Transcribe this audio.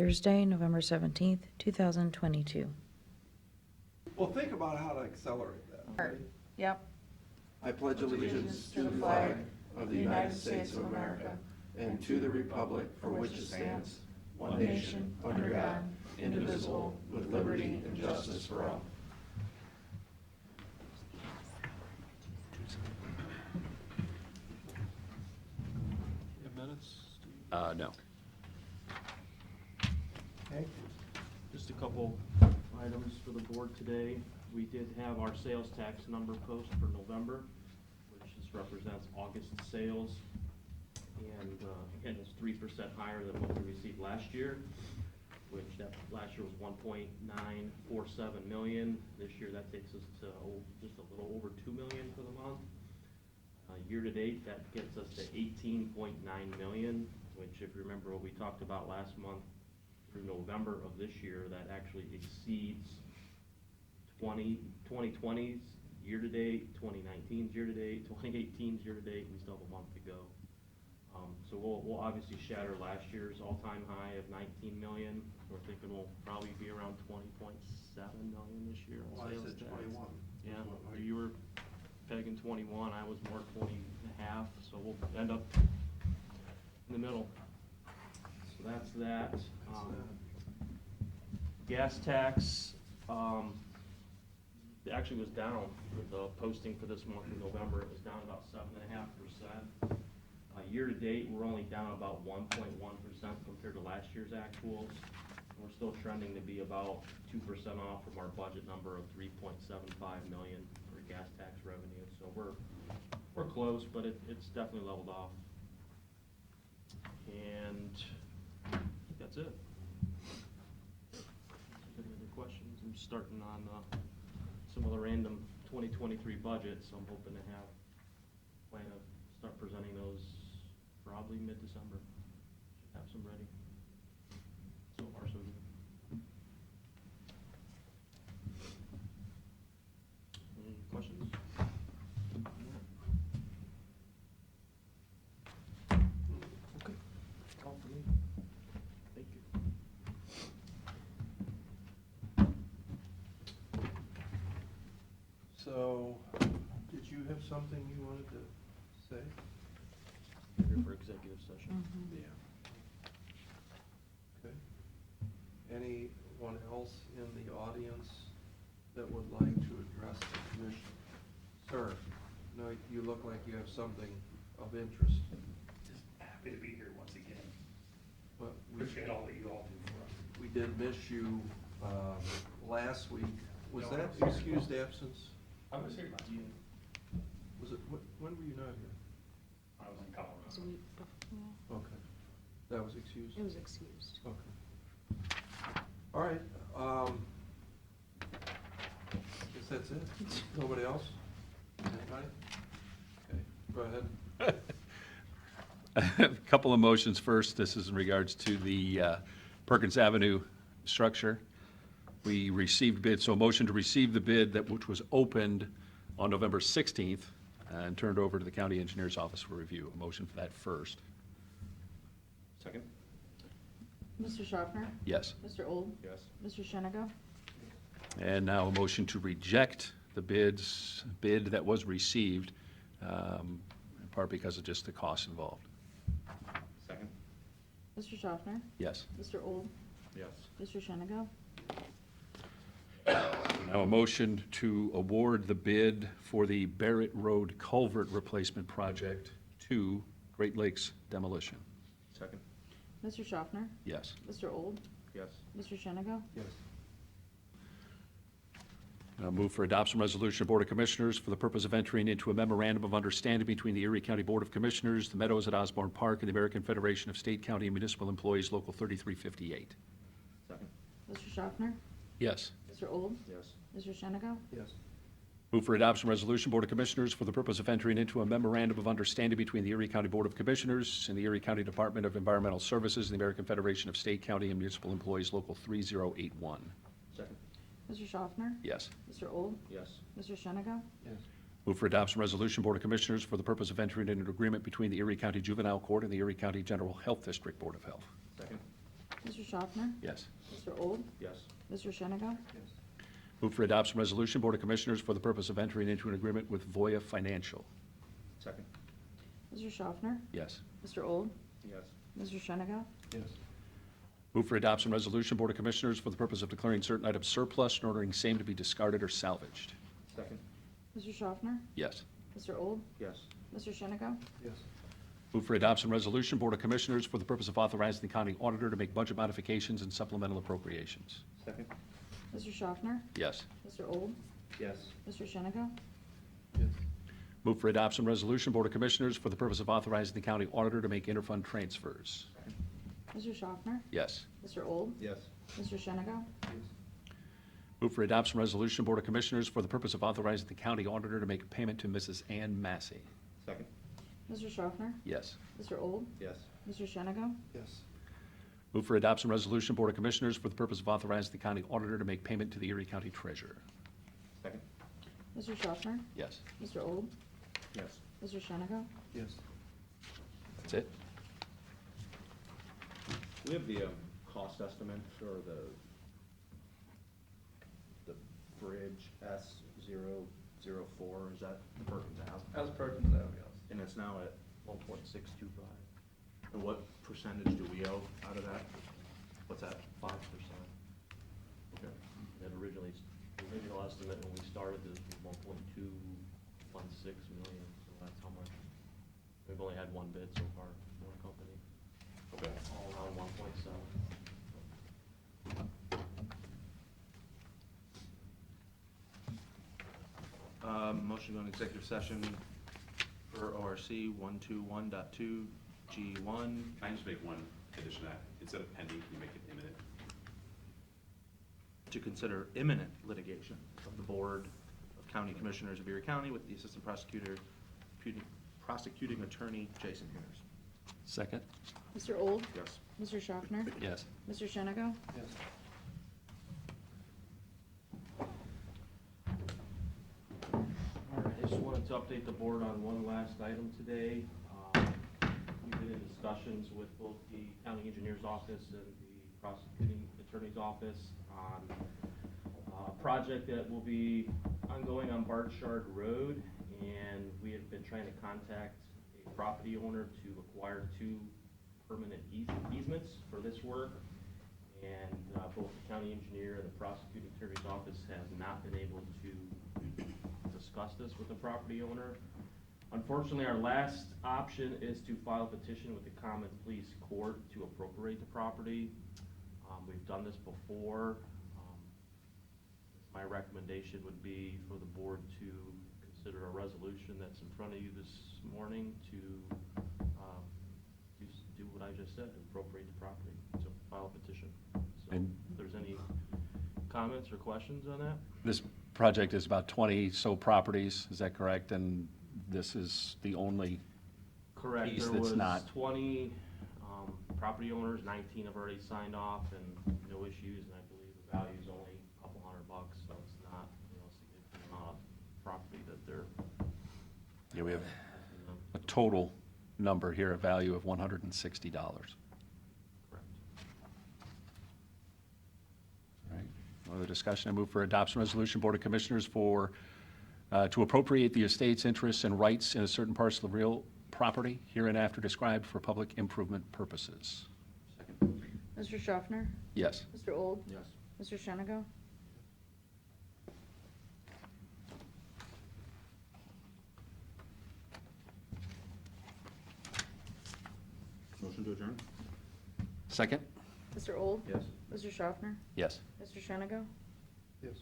Thursday, November 17th, 2022. Well, think about how to accelerate that. Yep. I pledge allegiance to the flag of the United States of America and to the republic for which it stands, one nation, under God, indivisible, with liberty and justice for all. You have minutes? No. Okay. Just a couple items for the board today. We did have our sales tax number post for November, which just represents August sales. And again, it's 3% higher than what we received last year, which that last year was 1.947 million. This year that takes us to just a little over 2 million for the month. Year to date, that gets us to 18.9 million, which if you remember what we talked about last month, through November of this year, that actually exceeds 2020's year-to-date, 2019's year-to-date, 2018's year-to-date, we still have a month to go. So we'll obviously shatter last year's all-time high of 19 million. We're thinking we'll probably be around 20.7 million this year on Well, I sales said tax. 21. Yeah, you were pegging 21, I was more 20 and a half, so we'll end up in the middle. So that's that. Gas tax, it actually was down with the posting for this month in November. It was down about 7.5%. Year to date, we're only down about 1.1% compared to last year's actuals. We're still trending to be about 2% off from our budget number of 3.75 million for gas tax revenue. So we're close, but it's definitely leveled off. And I think that's it. Any other questions? I'm starting on some of the random 2023 budgets, so I'm hoping to plan to start presenting those probably mid-December. Should have some ready. So far, so good. Any questions? Okay. All for me. Thank you. So, did you have something you wanted to say? Here for executive session. Yeah. Okay. Anyone else in the audience that would like to address the commission? Sir, no, you look like you have something of interest. Just happy to be here once again. But Appreciate all that you all do for us. we did miss you last week. Was No, that I was here. excused absence? I was here last week. Was it, when were you not here? I was in It was a Colorado. week before. Okay. That was excused? It was excused. Okay. All right, guess that's it. Nobody else? Anybody? Okay, go ahead. A couple of motions first. This is in regards to the Perkins Avenue structure. We received bid, so a motion to receive the bid which was opened on November 16th and turned over to the county engineer's office for review. A motion for that first. Second? Mr. Schaffner? Yes. Mr. Old? Yes. Mr. Shenigo? And now a motion to reject the bid that was received, in part because of just the costs involved. Second? Mr. Schaffner? Yes. Mr. Old? Yes. Mr. Shenigo? Now a motion to award the bid for the Barrett Road Culvert Replacement Project to Great Lakes Demolition. Second? Mr. Schaffner? Yes. Mr. Old? Yes. Mr. Shenigo? Yes. I'll move for adoption resolution of Board of Commissioners for the purpose of entering into a memorandum of understanding between the Erie County Board of Commissioners, the Meadows at Osborne Park, and the American Federation of State, County, and Municipal Employees, Local 3358. Second? Mr. Schaffner? Yes. Mr. Old? Yes. Mr. Shenigo? Yes. Move for adoption resolution, Board of Commissioners, for the purpose of entering into a memorandum of understanding between the Erie County Board of Commissioners and the Erie County Department of Environmental Services and the American Federation of State, County, and Municipal Employees, Local 3081. Second? Mr. Schaffner? Yes. Mr. Old? Yes. Mr. Shenigo? Yes. Move for adoption resolution, Board of Commissioners, for the purpose of entering into an agreement between the Erie County Juvenile Court and the Erie County General Health District Board of Health. Second? Mr. Schaffner? Yes. Mr. Old? Yes. Mr. Shenneco? Yes. Move for adoption resolution, Board of Commissioners, for the purpose of entering into an agreement with Voya Financial. Second. Mr. Schaffner? Yes. Mr. Old? Yes. Mr. Shenneco? Yes. Move for adoption resolution, Board of Commissioners, for the purpose of declaring certain items surplus and ordering same to be discarded or salvaged. Second. Mr. Schaffner? Yes. Mr. Old? Yes. Mr. Shenneco? Yes. Move for adoption resolution, Board of Commissioners, for the purpose of authorizing the county auditor to make budget modifications and supplemental appropriations. Second. Mr. Schaffner? Yes. Mr. Old? Yes. Mr. Shenneco? Yes. Move for adoption resolution, Board of Commissioners, for the purpose of authorizing the county auditor to make interfund transfers. Mr. Schaffner? Yes. Mr. Old? Yes. Mr. Shenneco? Yes. Move for adoption resolution, Board of Commissioners, for the purpose of authorizing the county auditor to make a payment to Mrs. Ann Massey. Second. Mr. Schaffner? Yes. Mr. Old? Yes. Mr. Shenneco? Yes. Move for adoption resolution, Board of Commissioners, for the purpose of authorizing the county auditor to make payment to the Erie County Treasurer. Second. Mr. Schaffner? Yes. Mr. Old? Yes. Mr. Shenneco? Yes. That's it? We have the cost estimate for the bridge S004, is that Perkins Ave? As Perkins Ave, yes. And it's now at 1.625. And what percentage do we owe out of that? What's that? 5%. Okay. And originally, the original estimate when we started is 1.216 million, so that's how much. We've only had one bid so far, one company, Okay. all around 1.7. Motion on executive session for ORC 121.2 G1. Can I just make one addition to that? Instead of pending, can you make it imminent? To consider imminent litigation of the Board of County Commissioners of Erie County with the Assistant Prosecuting Attorney Jason Henners. Second? Mr. Old? Yes. Mr. Schaffner? Yes. Mr. Shenneco? Yes. All right, I just wanted to update the board on one last item today. We've been in discussions with both the county engineer's office and the prosecuting attorney's office on a project that will be ongoing on Barchard Road, and we have been trying to contact a property owner to acquire 2 permanent easements for this work. And both the county engineer and the prosecuting attorney's office have not been able to discuss this with the property owner. Unfortunately, our last option is to file a petition with the Common Pleas Court to appropriate the property. We've done this before. My recommendation would be for the board to consider a resolution that's in front of you this morning to do what I just said, appropriate the property, so file a petition. So And- if there's any comments or questions on that? This project is about 20 so properties, is that correct? And this is the only, Correct, piece there that's was not- 20 property owners, 19 have already signed off and no issues, and I believe the value is only a couple $100, so it's not, a significant amount of property that they're, yeah, we have you know, a total number here, a value of $160. correct. All right, no other discussion. I move for adoption resolution, Board of Commissioners, for, to appropriate the estate's interests and rights in a certain parcel of real property hereinafter described for public improvement purposes. Second. Mr. Schaffner? Yes. Mr. Old? Yes. Mr. Shenneco? Motion to adjourn? Second? Mr. Old? Yes. Mr. Schaffner? Yes. Mr. Shenneco? Yes.